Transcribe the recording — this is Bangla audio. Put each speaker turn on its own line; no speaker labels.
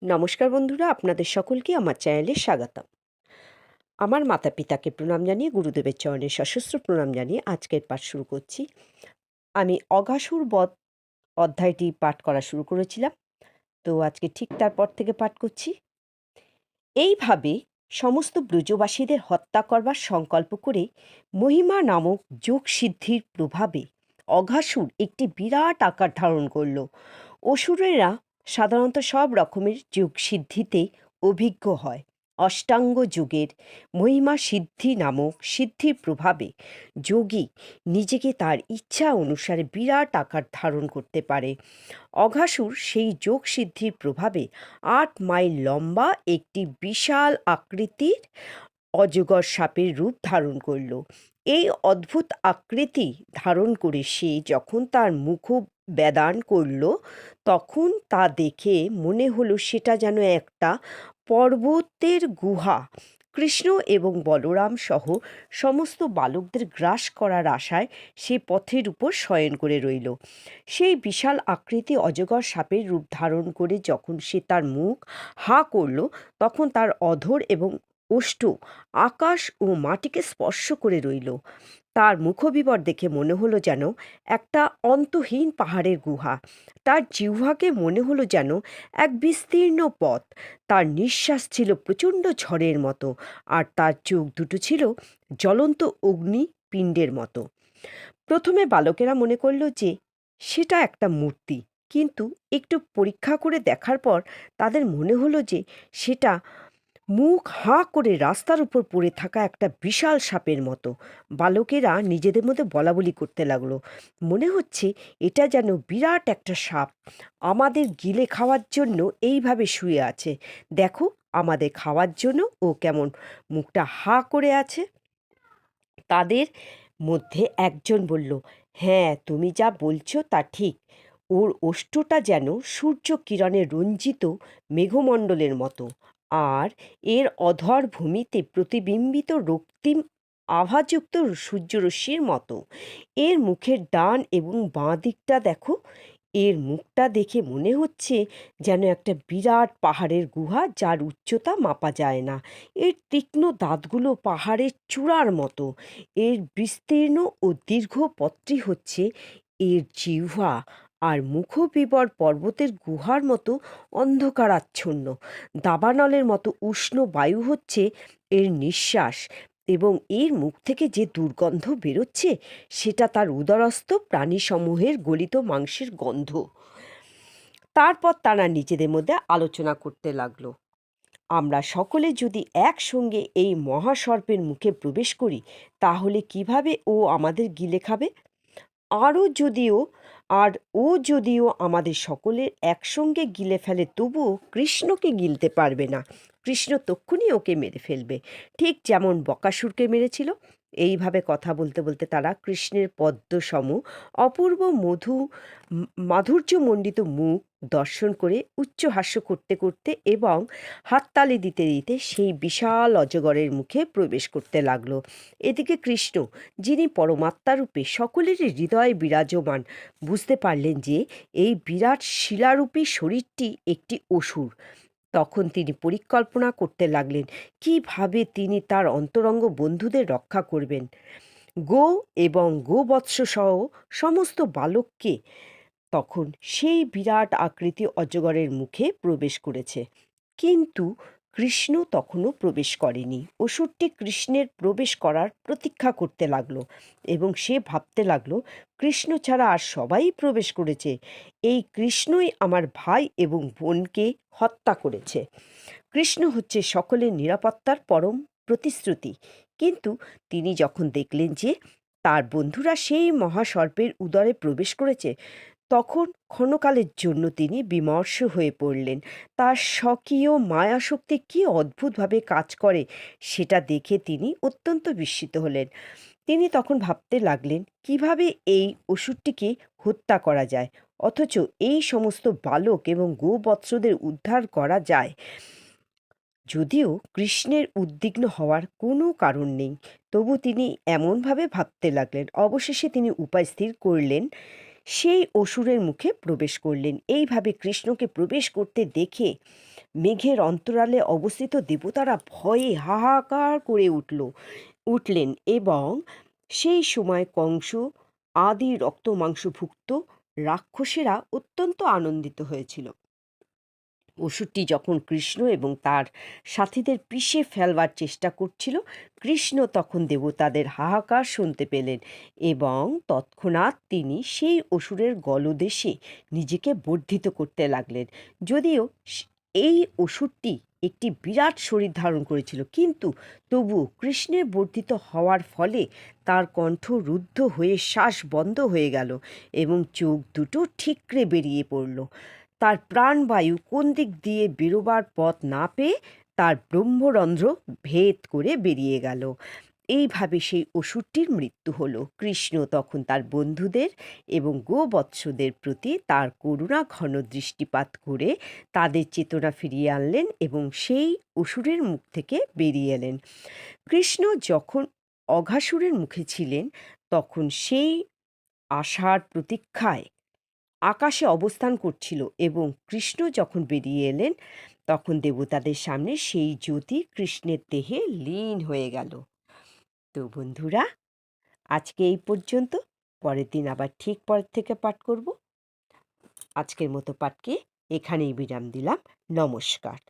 নমস্কার বন্ধুরা, আপনাদের সকলকে আমার চ্যানেলে স্বাগতম। আমার মাতা পিতাকে প্রণাম জানিয়ে, গুরুদেবের চরণে সশস্ত্র প্রণাম জানিয়ে আজকের পাঠ শুরু করছি। আমি অঘাসুর বধ অধ্যায়টি পাঠ করা শুরু করেছিলাম, তো আজকে ঠিক তারপর থেকে পাঠ করছি। এইভাবে সমস্ত ব্রজবাসীদের হত্যা করবার সংকল্প করে মহিমা নামক যোগ সিদ্ধির প্রভাবে অঘাসুর একটি বিরাট আকার ধারণ করল। অসুরেরা সাধারণত সব রকমের যোগ সিদ্ধিতে অভিজ্ঞ হয়। অষ্টাঙ্গ যোগের মহিমা সিদ্ধি নামক সিদ্ধির প্রভাবে যোগী নিজেকে তার ইচ্ছা অনুসারে বিরাট আকার ধারণ করতে পারে। অঘাসুর সেই যোগ সিদ্ধির প্রভাবে ৮ মাইল লম্বা একটি বিশাল আকৃতির অজগর সাপের রূপ ধারণ করল। এই অদ্ভুত আকৃতি ধারণ করে সে যখন তার মুখ বেদান করল, তখন তা দেখে মনে হলো সেটা যেন একটা পর্বতের গুহা। কৃষ্ণ এবং বলরাম সহ সমস্ত বালকদের গ্রাস করার আশায় সে পথের উপর শয়ন করে রইল। সেই বিশাল আকৃতি অজগর সাপের রূপ ধারণ করে যখন সে তার মুখ হা করল, তখন তার অধর এবং ওষ্ঠ আকাশ ও মাটিকে স্পর্শ করে রইল। তার মুখবিবর দেখে মনে হলো যেন একটা অন্তহীন পাহাড়ের গুহা। তার জিহ্বাকে মনে হলো যেন এক বিস্তীর্ণ পথ। তার নিঃশ্বাস ছিল প্রচণ্ড ঝড়ের মতো, আর তার চোখ দুটো ছিল জ্বলন্ত অগ্নিপিণ্ডের মতো। প্রথমে বালকেরা মনে করল যে সেটা একটা মূর্তি, কিন্তু একটু পরীক্ষা করে দেখার পর তাদের মনে হলো যে সেটা মুখ হাঁ করে রাস্তার উপর পড়ে থাকা একটা বিশাল সাপের মতো। বালকেরা নিজেদের মধ্যে বলাবলি করতে লাগলো, মনে হচ্ছে এটা যেন বিরাট একটা সাপ আমাদের গিলে খাওয়ার জন্য এইভাবে শুয়ে আছে। দেখো, আমাদের খাওয়ার জন্য ও কেমন মুখটা হাঁ করে আছে। তাদের মধ্যে একজন বলল, হ্যাঁ, তুমি যা বলছো তা ঠিক। ওর ওষ্ঠটা যেন সূর্য কিরণে রঞ্জিত মেঘমণ্ডলের মতো, আর এর অধর ভূমিতে প্রতিবিম্বিত রক্তিম আভাযুক্ত সূর্যরশ্মির মতো। এর মুখের ডান এবং বাঁ দিকটা দেখো। এর মুখটা দেখে মনে হচ্ছে যেন একটা বিরাট পাহাড়ের গুহা, যার উচ্চতা মাপা যায় না। এর তীক্ষ্ণ দাঁতগুলো পাহাড়ের চূড়ার মতো। এর বিস্তীর্ণ ও দীর্ঘ পথটি হচ্ছে এর জিহ্বা, আর মুখবিবর পর্বতের গুহার মতো অন্ধকারাচ্ছন্ন। দাবানলের মতো উষ্ণ বায়ু হচ্ছে এর নিঃশ্বাস, এবং এর মুখ থেকে যে দুর্গন্ধ বেরোচ্ছে সেটা তার উদরস্থ প্রাণীসমূহের গলিত মাংসের গন্ধ। তারপর তারা নিজেদের মধ্যে আলোচনা করতে লাগলো, আমরা সকলে যদি একসঙ্গে এই মহাসর্পের মুখে প্রবেশ করি, তাহলে কিভাবে ও আমাদের গিলে খাবে? ও যদিও আমাদের সকলের একসঙ্গে গিলে ফেলে, তবুও কৃষ্ণকে গিলতে পারবে না। কৃষ্ণ তক্ষুনি ওকে মেরে ফেলবে, ঠিক যেমন বকাসুরকে মেরেছিল। এইভাবে কথা বলতে বলতে তারা কৃষ্ণের পদ্মসম অপূর্ব মাধুর্যমণ্ডিত মুখ দর্শন করে উচ্চহাস্য করতে করতে এবং হাততালি দিতে দিতে সেই বিশাল অজগরের মুখে প্রবেশ করতে লাগলো। এদিকে কৃষ্ণ, যিনি পরমাত্মারূপে সকলেরই হৃদয়ে বিরাজমান, বুঝতে পারলেন যে এই বিরাট শিলারূপী শরীরটি একটি অসুর। তখন তিনি পরিকল্পনা করতে লাগলেন কিভাবে তিনি তার অন্তরঙ্গ বন্ধুদের রক্ষা করবেন। গো এবং গোবৎস সহ সমস্ত বালককে তখন সেই বিরাট আকৃতি অজগরের মুখে প্রবেশ করেছে, কিন্তু কৃষ্ণ তখনও প্রবেশ করেনি। অসুরটি কৃষ্ণের প্রবেশ করার প্রতীক্ষা করতে লাগলো, এবং সে ভাবতে লাগলো, কৃষ্ণ ছাড়া আর সবাই প্রবেশ করেছে। এই কৃষ্ণই আমার ভাই এবং বোনকে হত্যা করেছে। কৃষ্ণ হচ্ছে সকলের নিরাপত্তার পরম প্রতিশ্রুতি। কিন্তু তিনি যখন দেখলেন যে তার বন্ধুরা সেই মহাসর্পের উদরে প্রবেশ করেছে, তখন ক্ষণকালের জন্য তিনি বিমর্ষ হয়ে পড়লেন। তার স্বকীয় মায়াশক্তি কী অদ্ভুতভাবে কাজ করে সেটা দেখে তিনি অত্যন্ত বিস্মিত হলেন। তিনি তখন ভাবতে লাগলেন কিভাবে এই অসুরটিকে হত্যা করা যায়, অথচ এই সমস্ত বালক এবং গোবৎসদের উদ্ধার করা যায়। যদিও কৃষ্ণের উদ্বিগ্ন হওয়ার কোনো কারণ নেই, তবু তিনি এমনভাবে ভাবতে লাগলেন। অবশেষে তিনি উপায় স্থির করলেন, সেই অসুরের মুখে প্রবেশ করলেন। এইভাবে কৃষ্ণকে প্রবেশ করতে দেখে মেঘের অন্তরালে অবস্থিত দেবতারা ভয়ে হাহাকার করে উঠলেন এবং সেই সময় কংস আদি রক্তমাংসভুক্ত রাক্ষসেরা অত্যন্ত আনন্দিত হয়েছিল। অসুরটি যখন কৃষ্ণ এবং তার সাথীদের পিষে ফেলবার চেষ্টা করছিল, কৃষ্ণ তখন দেবতাদের হাহাকার শুনতে পেলেন এবং তৎক্ষণাৎ তিনি সেই অসুরের গলদেশে নিজেকে বর্ধিত করতে লাগলেন। যদিও এই অসুরটি একটি বিরাট শরীর ধারণ করেছিল, কিন্তু তবুও কৃষ্ণের বর্ধিত হওয়ার ফলে তার কণ্ঠ রুদ্ধ হয়ে শ্বাস বন্ধ হয়ে গেল এবং চোখ দুটো ঠিকরে বেরিয়ে পড়ল। তার প্রাণবায়ু কোন দিক দিয়ে বেরোবার পথ না পেয়ে তার ব্রহ্মরন্ধ্র ভেদ করে বেরিয়ে গেল। এইভাবে সেই অসুরটির মৃত্যু হলো। কৃষ্ণ তখন তার বন্ধুদের এবং গোবৎসদের প্রতি তার করুণা ঘন দৃষ্টিপাত করে তাদের চেতনা ফিরিয়ে আনলেন এবং সেই অসুরের মুখ থেকে বেরিয়ে এলেন। কৃষ্ণ যখন অঘাসুরের মুখে ছিলেন, তখন সেই আশার প্রতীক্ষায় আকাশে অবস্থান করছিল এবং কৃষ্ণ যখন বেরিয়ে এলেন, তখন দেবতাদের সামনে সেই জ্যোতি কৃষ্ণের দেহে লীন হয়ে গেল। তো বন্ধুরা, আজকে এই পর্যন্ত। পরের দিন আবার ঠিক পরের থেকে পাঠ করব। আজকের মতো পাঠকে এখানেই বিরাম দিলাম। নমস্কার।